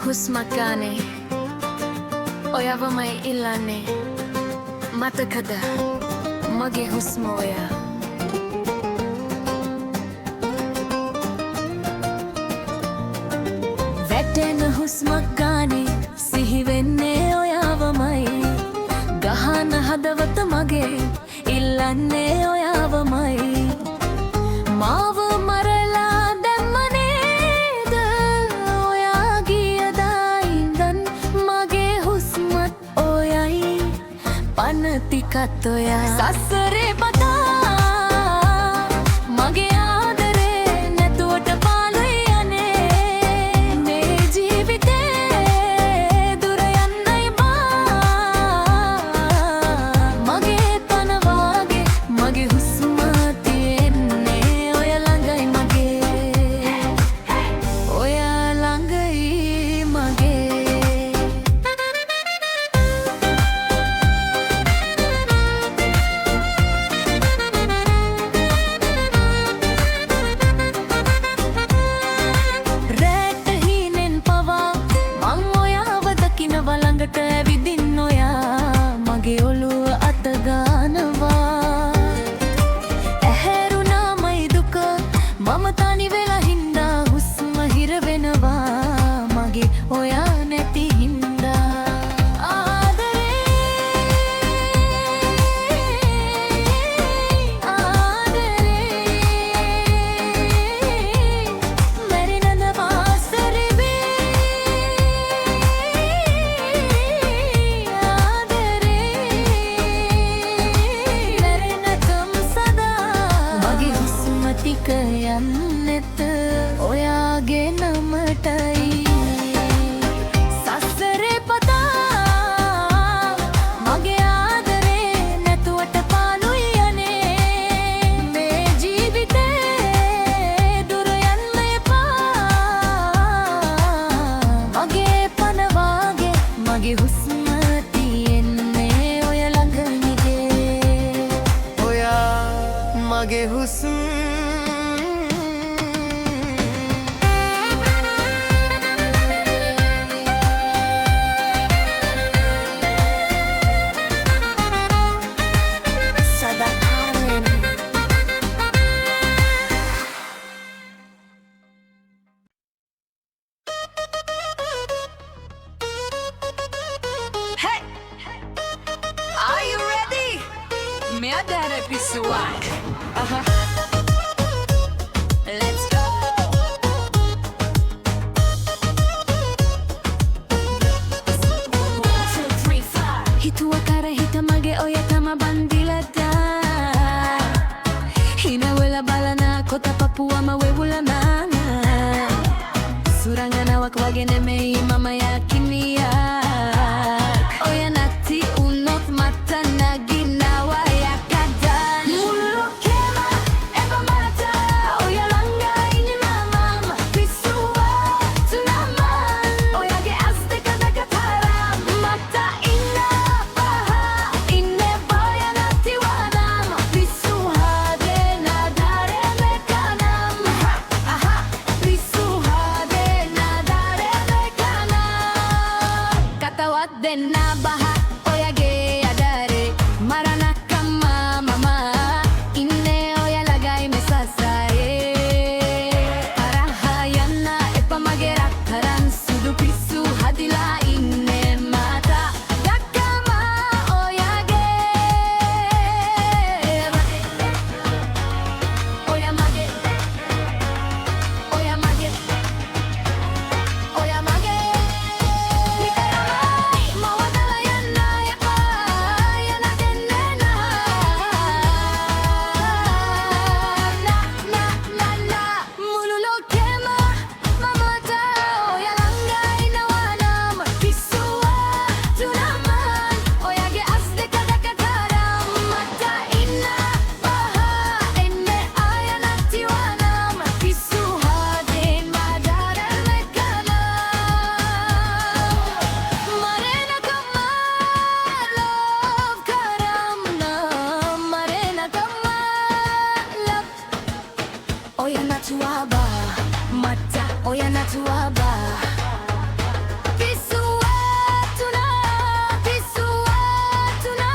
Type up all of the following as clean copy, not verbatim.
හුස්මක් ගානේ ඔයවමයි ඉල්ලන්නේ මතකද මගේ හුස්ම ඔයා වැටෙන හුස්මක් ගානේ සිහිවෙන්නේ ඔයාවමයි ගහන හදවත මගේ ඉල්ලන්නේ ඔයාවමයි මාව මරලා දැම්ම නේද ඔයා ගියදා ඉඳන් මගේ හුස්මත් ඔයයි පන ටිකත් ඔයා සසරේ පතා මගේ ආදරේ නැතුවට පාළුයි යන්නේ මේ ජීවිතේ දුර යන්නයි බා මගේ පන වාගේ මගේ හුස්ම තියෙන්නේ ඔය ළඟයි මගේ ඔය ළඟයි මගේ රැට හීනෙන් පවා මං ඔයාව දකිනව ළඟට ඇවිදින් ඔයා මගේ ඔළුව අත ගානවා ඇහැරුණාමයි දුක මම තනි වෙලා හින්දා හුස්ම හිර වෙනවා මගේ ඔයා නැති හින්දා ටික යන්නෙත ඔයාගේ නමටයි සසරේ පතා මගේ ආදරේ නැතුවට පාළුයි යන්නේ මේ ජීවිතේ දුර යන්න එපා මගේ පන වාගේ මගේ හුස්ම තියෙන්නේ ඔය ළඟ නිගේ ඔයා මගේ හුස්ම Hey! Are you ready? Meu dera pisuak. Let's go. One, two, three, four. හිතුව කර හිත මගේ ඔය තම බන්දිලද හිනවල බලන කොට පපුවම වෙවුලනාන සුරංගනාවක් වගේ නෙමෙයි මම යකිනියක් ඔය නැති උනොත් මට නගිනවා යකඩන් මුල්ලොකේම එපමණට ඔය ළඟ ඉන්නමම පිස්සුවා තුනමන් ඔයගේ ඇස් දෙක දෙක තරම් මට ඉන්න පහ ඉන්නේ බය නැතිවනම් පිස්සුහාදේ නදරේ මෙකනම් පිස්සුහාදේ නදරේ මෙකනම් oya natuaba Pisuatuna Pisuatuna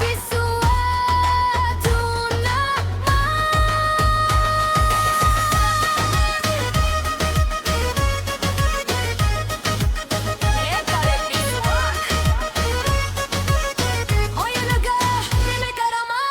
Pisuatuna Oya naga nime karama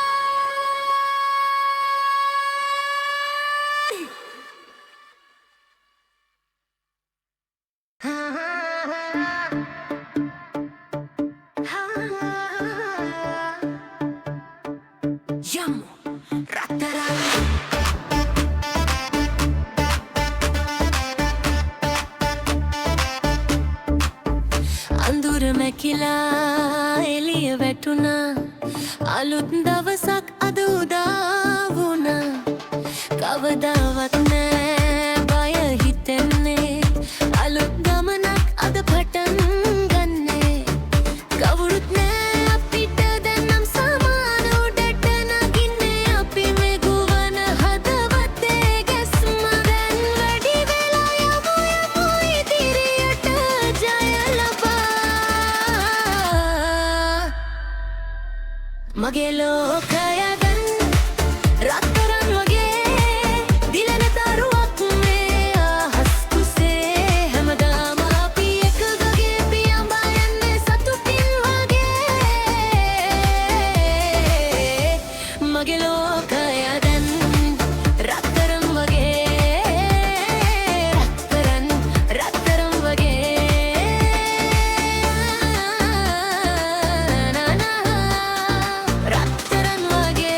Yamo, ratara අඳුර මැකිලා එළිය වැටුණා අලුත් දවසක් අද උදා වුණා කවදාවත් නෑ බය හිතෙන්නේ අලුත් ගමනක් අද පටන් ගන්නේ කවුරුත් නෑ අපිට දැනම් සමාන උඩට නගින්නේ අපි මේ ගුවන් හදවතේ ගැස්ම දැන් වැඩි වෙලා යමු ඉදිරියට ජය ලබා මගේ ලෝකය දැන් රත්තරන් වගේ දිලන තරුවක් මේ අහස් කුසේ හැමදාම අපි එක ගගේ පියඹා යන්නේ සතුටින් වගේ මගේ ලෝකය දැන් රත්තරන් වගේ රත්තරන් වගේ රත්තරන් වගේ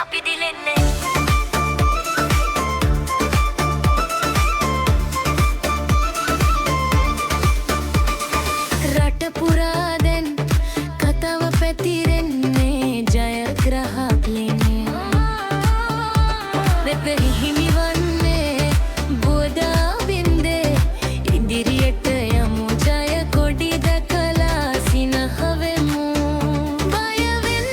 අපි දිලෙන්නේ රට පුරා දැන් කතාව පැතිරෙන්නේ ජයග්‍රහක් ලෙනේ වෙත හිමිවන්නේ බෝදා බින්දේ ඉදිරියට යමු ජය කොඩි දැකලා සිනහවෙමු බය වෙන්න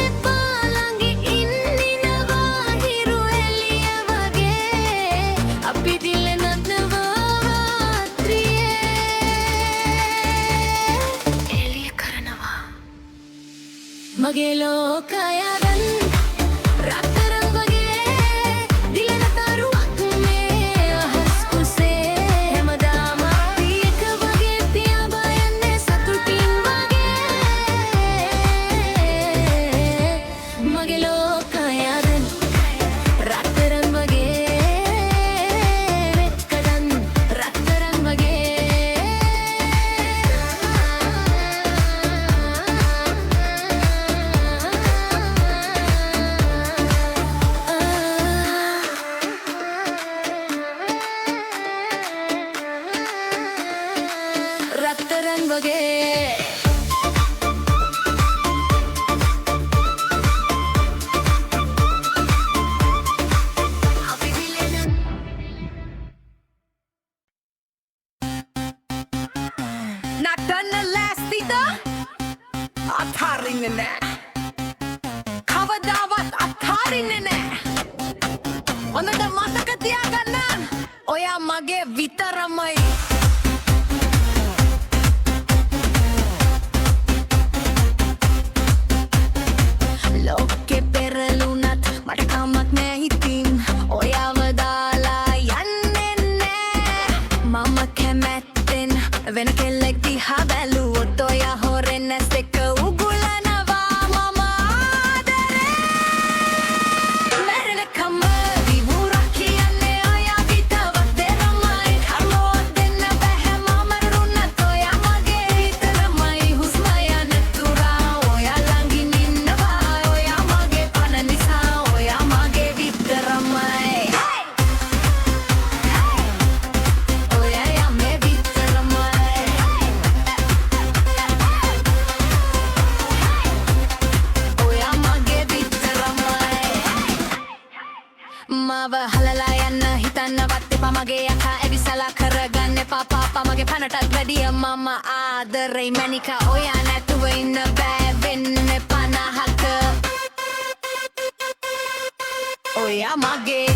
එපා ළඟ ඉන්නිනවා හිරු එළිය වගේ අපි දිලනනවා රාත්‍රියේ එළිය කරනවා මගේ ලෝකය දැන් රත්තරන් වගේ දිලන තරුවක් මේ අහස් කුසේ හැමදාම අපි එක වගේ පියඹා යන්නේ සතුටින් වගේ මගේ ලෝකය දැන් රත්තරන් වගේ වෙත්කඩන් රත්තරන් වගේ රත්තරන් වගේ අපි දිලෙන නටන්න ලෑස්තිද? අත්හරින්නේ නෑ. කවදාවත් අත්හරින්නේ නෑ. හොඳට මතක තියාගන්න. ඔයා මගේ විතරමයි. ලෝකෙ පෙරළුණත් මට කමක් නෑ ඉතින් ඔයාව දාලා යන්නේ නෑ මම කැමැත්තෙන් වෙන කෙල්ලෙක් දිහා බැලුවොත් ඔයා හොරෙන් ඇස් දෙක උගුලනවා මම ආදරේ මැරෙනකම් විවුරක් කියන්නේ ඔයා විතරක් දෙරමයි කලෝත් දෙන්න බැහැ මම රුණත් ඔයා මගේ විතරමයි හුස්ම යන තුරා ඔයා ළඟින් ඉන්නවා ඔයා මගේ පන නිසා ඔයා මගේ විතරමයි ඔයා යන්නේ විතරමයි ඔයා මගේ විතරමයි මාව හලලා යන්න හිතන්නවත් එපා මගේ යකා ඇවිසලා කරගන්න එපා පාපා මගේ පනටත් වැඩිය මම ආදරේ මැනිකා ඔයා නැතුව ඉන්න බෑ වෙන්න පනහක ඔයා මගේ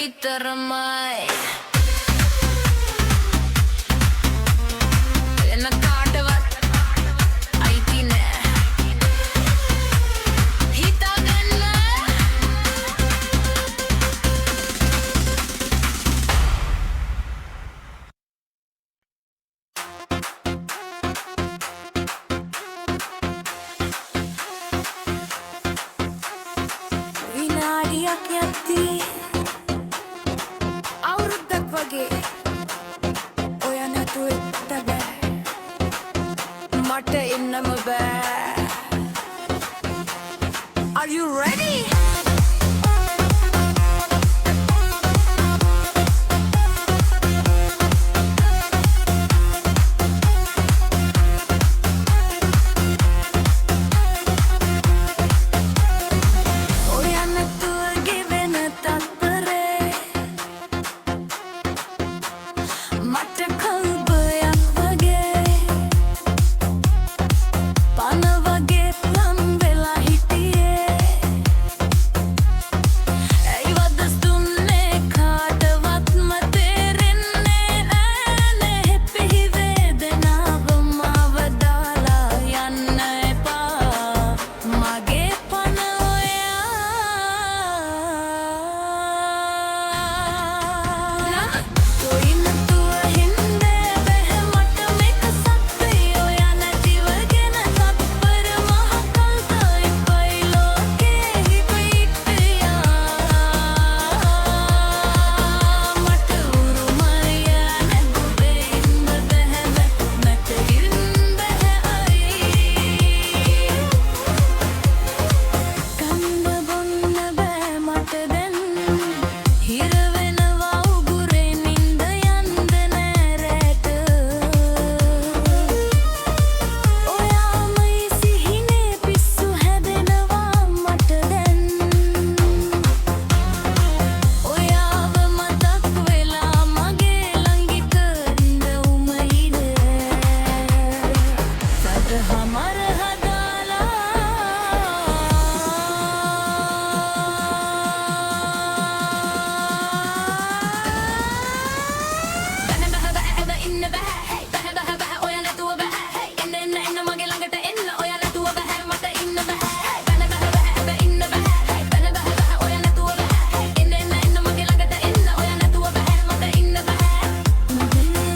විතරමයි එන කාටවත් අයිති නෑ හිතාගන්න විනාඩියක් යද්දී අවුරුද්දක් වගේ ඔය නැතුව ඉන්න බෑ මට ඉන්නම බෑ Are you ready? ඔය නැතුව ගෙවෙන තත්පරේ මට කල්පයක් වගේ පන වගේ ලම් වෙලා හිටියේ ඇයිවද දුන්නේ කාටවත්ම තේරෙන්නේ නෑනේ පිහි වේදනාව මාව දාලා යන්න එපා මගේ පන ඔයා කොයි නැතුව හින්දේ බැහැ මට මේක සත්‍යය ඔයා නැතිවගෙන තත්පර මහ කල්තයි පයි ලෝකේ හිටියා මට උරුමය නැතුවේ ඉන්න බැහැ මට ඉන්න බැහැ කන්න බොන්න බෑ මට දැන් හිර වෙනවා උගුරේ නින්ද යන්න නෑ රැට ඔයාමයි සිහිනේ පිස්සු හැදෙනවා මට දැන් ඔයාව මතක් වෙලා මගේ ළඟිට ඉන්න උමයිද සදහමර හදාලා බැහැ බැහැ බැහැ ඉන්න බැහැ බැහැ බැහැ බැහැ ඔයා නැතුව බැහැ එන්න එන්න එන්න මගේ ළඟට එන්න ඔයා නැතුව බැහැ මට ඉන්න බැහැ බැහැ බැහැ බැහැ ඉන්න බැහැ බැහැ බැහැ බැහැ ඔයා නැතුව බැහැ එන්න එන්න එන්න මගේ ළඟට එන්න ඔයා නැතුව බැහැ මට ඉන්න බැහැ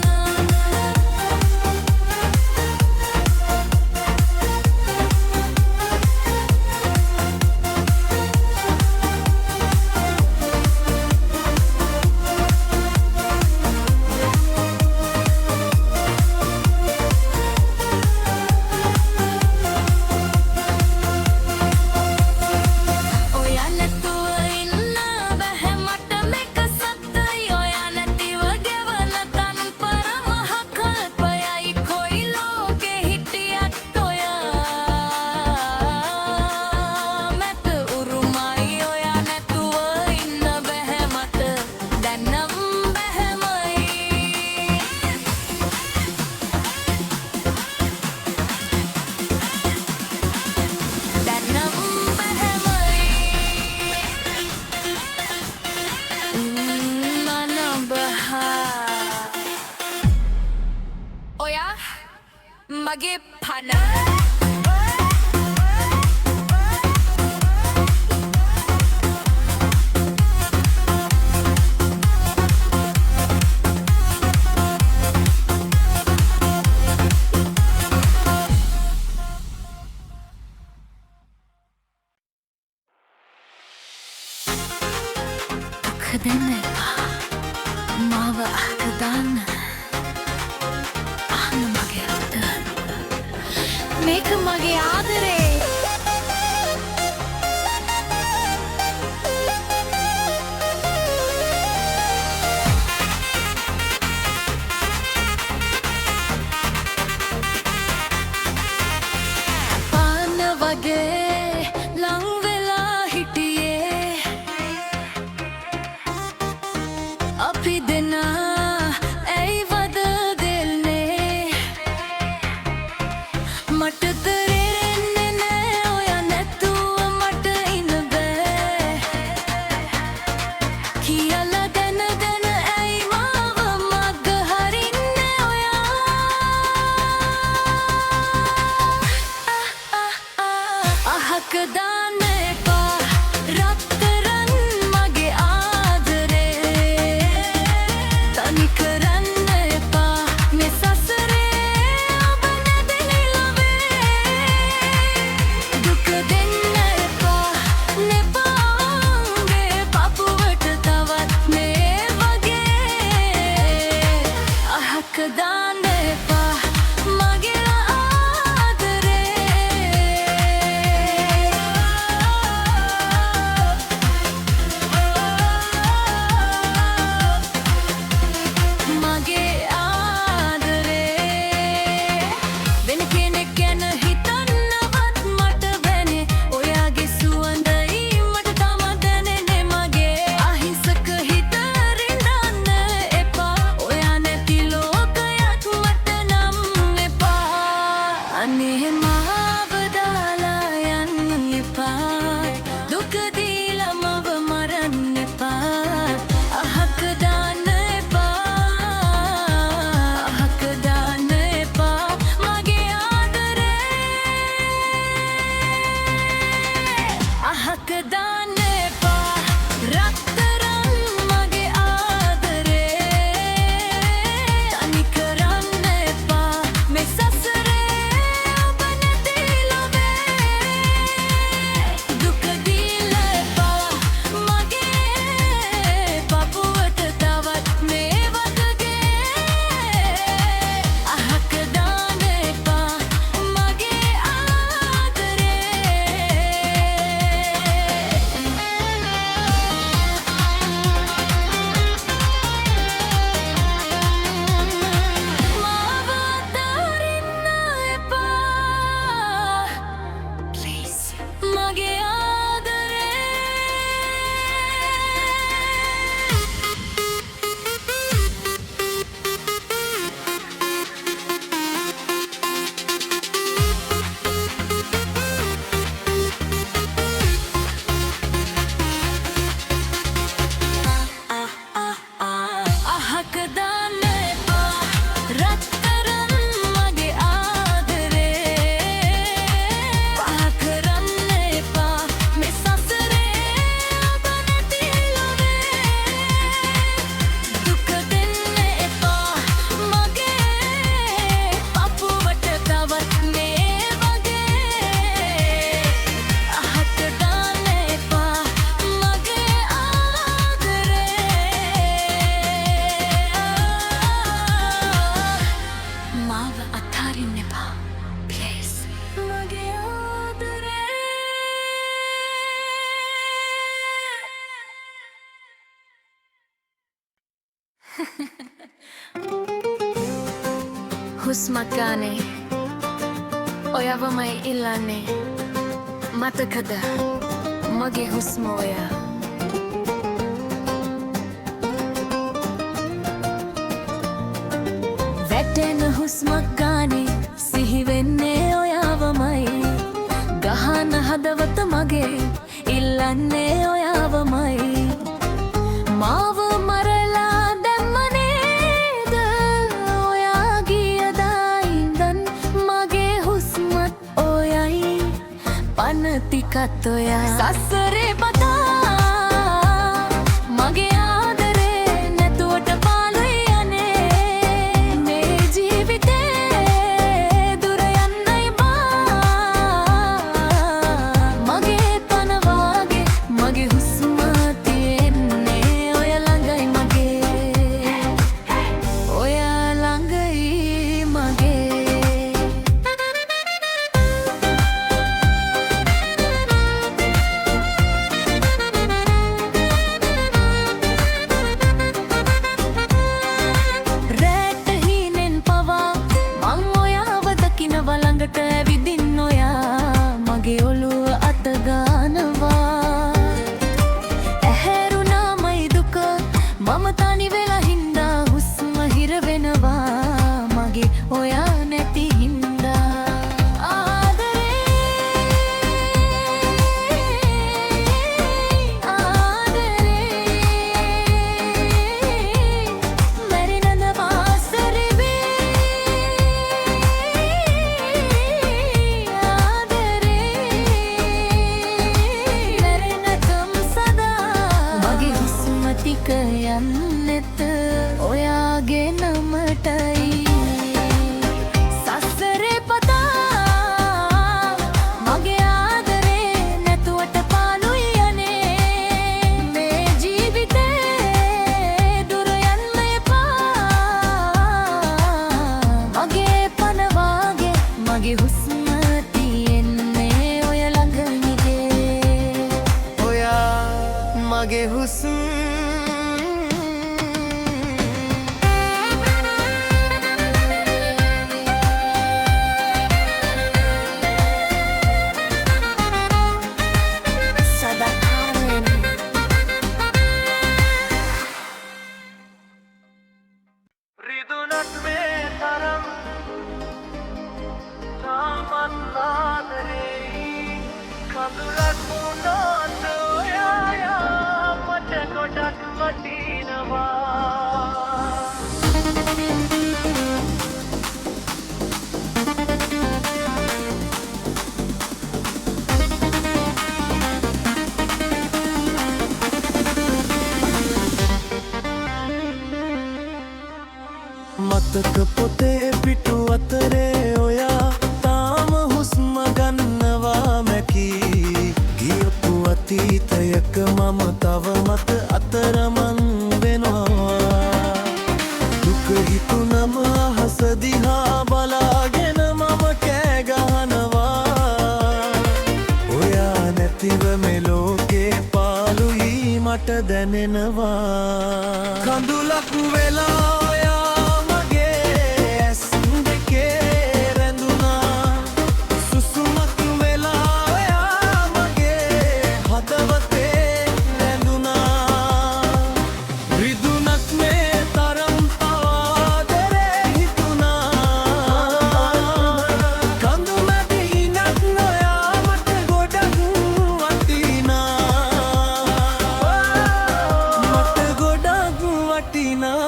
ඔයා නැතුව ඉන්න බැහැ මට මේක සත්‍යයි ඔයා නැතිව ගෙවන තන්පර මහ කල්පයයි කොයි ලෝකේ හිටියත් ඔයා මට උරුමයි ඔයා නැතුව ඉන්න බැහැ මට දැන්නම් බැහැමයි දැන්නම් බැහැමයි මන බහා ඔයා මගේ පන දුක දෙන්න එපා මාව අත දාන්න අහන්න මගේ අත මේක මගේ ආදරේ පාන වගේ ලං වෙලා හිටියේ අපි දෙනා ඇයිවද දෙල්නේ මට තේරෙන්නේ නෑ ඔයා නැතුව මට ඉන්න බෑ කියලා දාන්න එපා රත්තරන් මගේ ආදරේ තනි කරන්න එපා මේ සසරේ ඔබ නැති ලොවේ දුක දීලා එපා මගේ පපුවට තවත් මේ වගගේ අහක දාන්න එපා මගේ හුස්මක් ගානේ ඔයවමයි ඉල්ලන්නේ මතකද මගේ හුස්ම ඔයා වැටෙන හුස්මක් ගානේ සිහි වෙන්නේ ඔයාවමයි ගහන හදවත මගේ ඉල්ලන්නේ ඔයාවමයි මාව මරලා දැම්ම නේද ඔයා ගියදා ඉඳන් මගේ හුස්මත් ඔයයි පන ටිකත් ඔයා සසරේ පතා මගේ ආදරේ නැතුවට පාළුයි යන්නේ මේ ජීවිතේ දුර යන්නයි බා මගේ පන වාගේ මගේ හුස්ම තියෙන්නේ ඔය ළඟයි මගේ ඔය ළඟයි මගේ රැට හීනෙන් පවා මං ඔයාව දකිනව ළඟට ඇවිදින් ඔයා මගේ ඔළුව අත ගානවා ඇහැරුණාමයි දුක මම තනි වෙලා හින්දා හුස්ම හිර වෙනවා මගේ ඔයා නැති හින්දා මැරෙනද පාසරේ මැරෙනකම් සදා මගේ හුස්ම ටික යන්නෙත් ඔයාගේ නමටයි සසරේ පතා මගේ ආදරේ නැතුවට පාළුයි යන්නේ මේ ජීවිතේ දුර යන්න එපා මගේ පන වාගේ මගේ හුස්ම තියෙන්නේ ඔය ළඟ නිගේ ඔයා මගේ හුස්ම සදාකාලෙන් රිදුනත් මේ තරම් තාමත් ආදරේ කඳුලක් වුණාට ඔයා මට කොට මතක පොතේ පිටු අතරේ ඔයා තාම හුස්ම ගන්නවා මැකී ගියපු අතීතයක මම තව මත අතරමං වෙනවා දුක හිතුනම අහස දිහා බලාගෙන මම කෑ ගහනවා ඔයා නැතිව මේ ලෝකේ පාළුයි මට දැනෙනවා කඳුලක් වෙලා ඔයා මගේ ඇස් දෙකේ රැඳුනා සුසුමක් වෙලා ඔයා මගේ හදවතේ රැඳුනා රිදුනක් මේ තරම් ආදරේ හිතුනා කඳු මැදිනක් ඔයා මට ගොඩක් වටිනා මට ගොඩක් වටිනා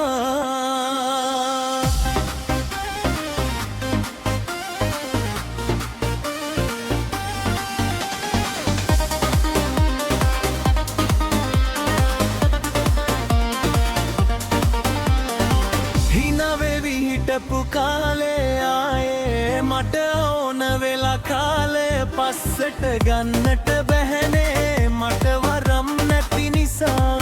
හිනවෙවි හිටපු කාලේ ආයේ මට ඕන වෙලා කාලේ පස්සට ගන්නට බැහැනේ මට වරම් නැති නිසා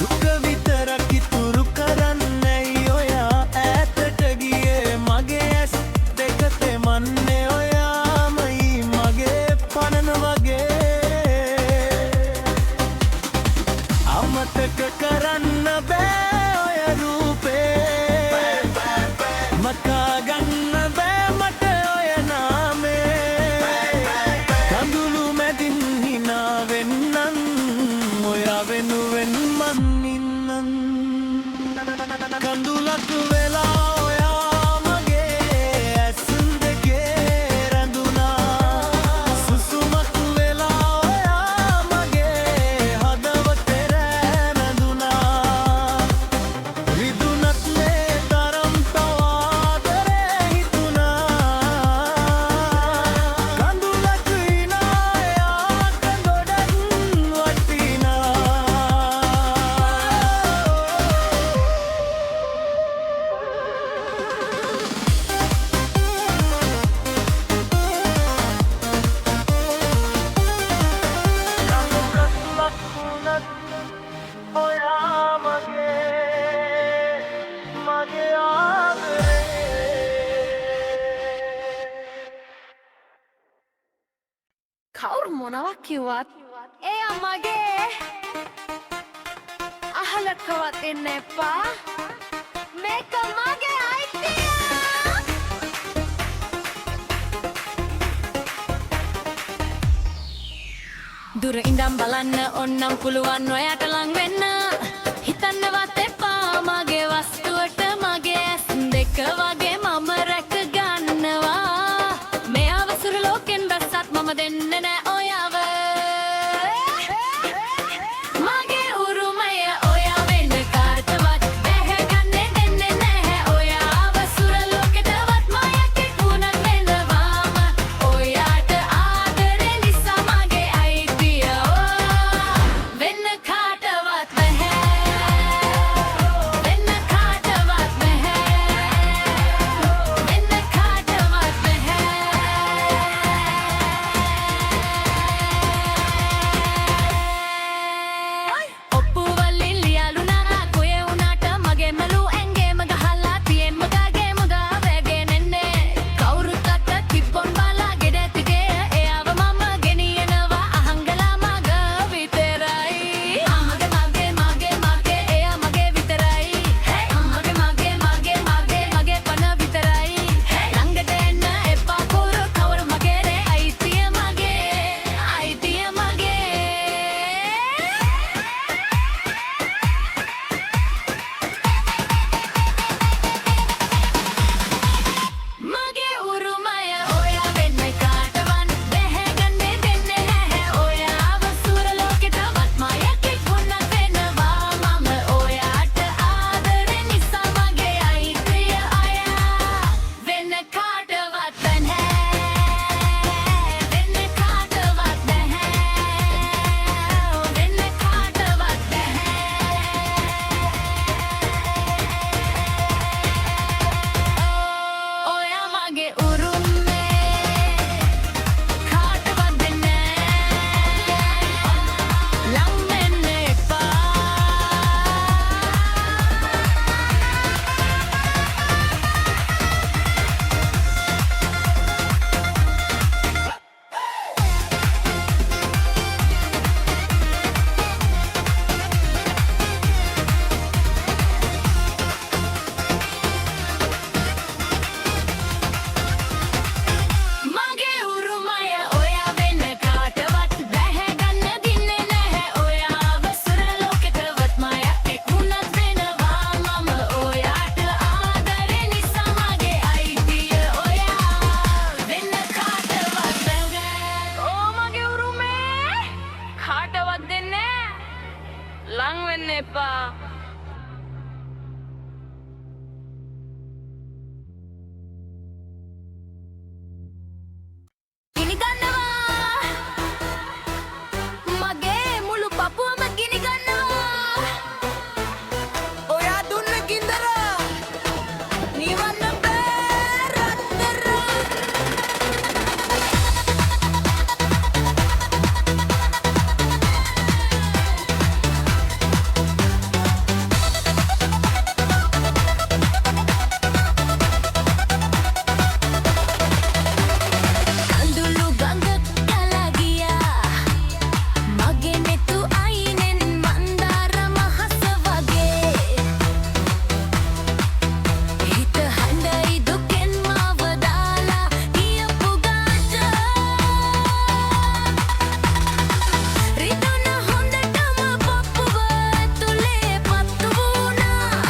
දුක විතරක් ඉතුරු කරන්නයි ඔයා ඈතට ගියේ මගේ ඇස් දෙක තෙමන්නේ ඔයාමයි මගේ පනන වගේ අමතක කරන්න බෑ ඔය රූපේ මකා ගන්න බෑ මට ඔය නාමේ කඳුළු මැදින් හිනා වෙන්නම් ඔයා වෙනුවෙන් මන් ඉන්නම් කඳුලක් වෙලා ඔයා මගේ ඇස් දෙකේ රැඳුනා සුසුමක් වෙලා ඔයා මගේ හදවතේ රැඳුනා රිදුනක් මේ තරම් ආදරේ හිතුනා කඳුලක් විනා ඔයා මට ගොඩක් වටිනා ඔයා මගේ ආදරේ කවුරු මොනවා කිව්වත් එයා මගේ අහලකවත් එන්න එපා මේක මගේ අයිතිය දුර ඉඳන් බලන්න ඕන්නම් පුළුවන් ඔයාට ලං වෙන්න හිතන්නවත් එපා මගේ වස්තුවට මගේ ඇස් දෙක වගේ මම රැක ගන්නවා මේ අවසර ලෝකෙන් බැස්සත් මම දෙන්නේ නෑ ඔයාව මගේ උරුමය ඔයා වෙන්න කාටවත් බැහැගන්නේ දෙන්නේ නැහැ ඔයා අවසර ලෝකෙටවත් මයකෙක් වුණත් වෙනවාම ඔයාට ආදරේ නිසා මගේ අයිතිය වෙන්න කාටවත් බැහැ එපා. ගිනි ගන්නවා මගේ මුළු පපුවම ගිනි ගන්නවා. ඔයා දුන්න ගින්දර නිවන්න බෑ රත්තරන්. කඳුළු ගඟ ගලා ගියා මගේ නෙතු අයිනෙන් මන්දාර මහස වගේ. හිත හඬයි දුකෙන් මාව දාලා ගියපු ගාට රිදුන හොඳටම පපුව ඇතුලේ පත්තු වුණා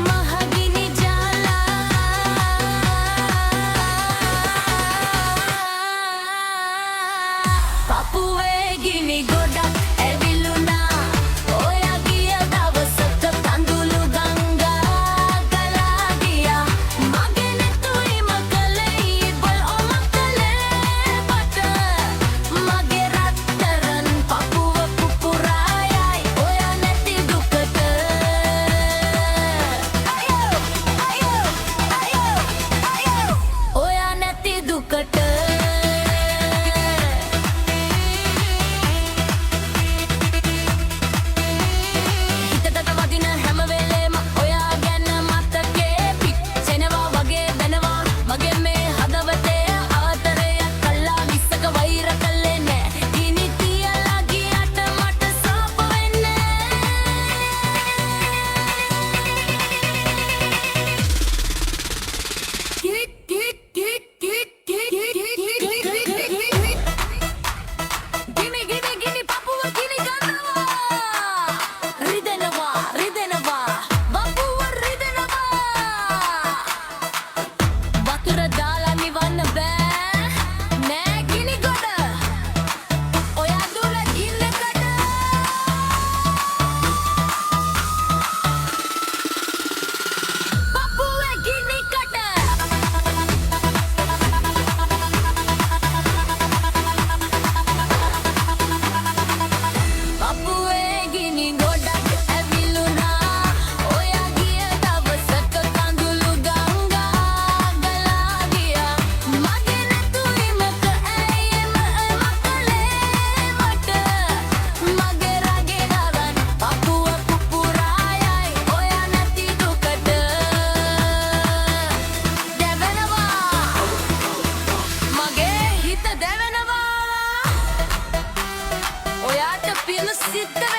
මහගිනි ජාලා. පපුවේ ගිනි ගොඩක් ඇවිලුණා ඔයා ගිය දවසක කඳුළු ගංගා ගලා ගියා මගේ නෙතුයිම කලේ බොල් ඔමකලේ බට මගේ රත්තරන් පපුව පුපුරායයි ඔයා නැති දුකට. අයෝ අයෝ අයෝ අයෝ ඔයා නැති දුකට. හිතට වදින හැම වෙලේම ඔයා ගැන මතකේ පිච්චෙනවා වගේ වෙනවා මගේ මේ හදවතේ ආතරයක් කල්ලා විස්සක වෛර කළේ නෑ. ගිනි තියලා ගියට මට සාප වෙන්නේ. ගිනි පපුව ගිනි ගන්නවා රිදෙනවා රිදෙනවා පපුව රිදෙනවා. වතුර දාලා නිවන්න බෑ නෑ ගිනි ගොඩ ඔයා දුල ගින්නකට. පපුවේ ගිනි කට පපුවේ ගිනි ගොඩක් ඇවිලුණා ඔයා ගිය දවසක කඳුළු ගංගා ගලා ගියා මගේ නෙතුයිමක ඇයිම මකලේ මට මගේ රගේ නරන් පපුව පුපුරායයි ඔයා නැති දුකට. දැවෙනවා මගේ හිත දැවෙනවා ඔයාට පින සිද්ධ